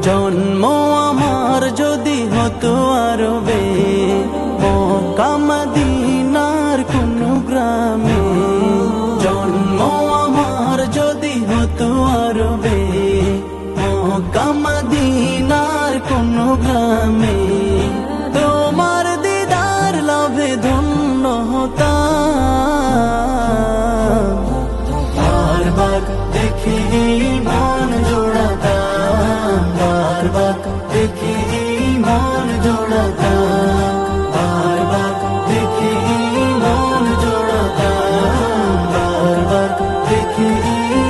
জন্ম আমার যদি হতো আরবে, মক্কা মদিনার কোন গ্রামে। জন্ম আমার যদি হতো আরবে, মক্কা মদিনার কোন গ্রামে। তোমার দিদার লাভে ধন্য হতাম, বারবার দেখে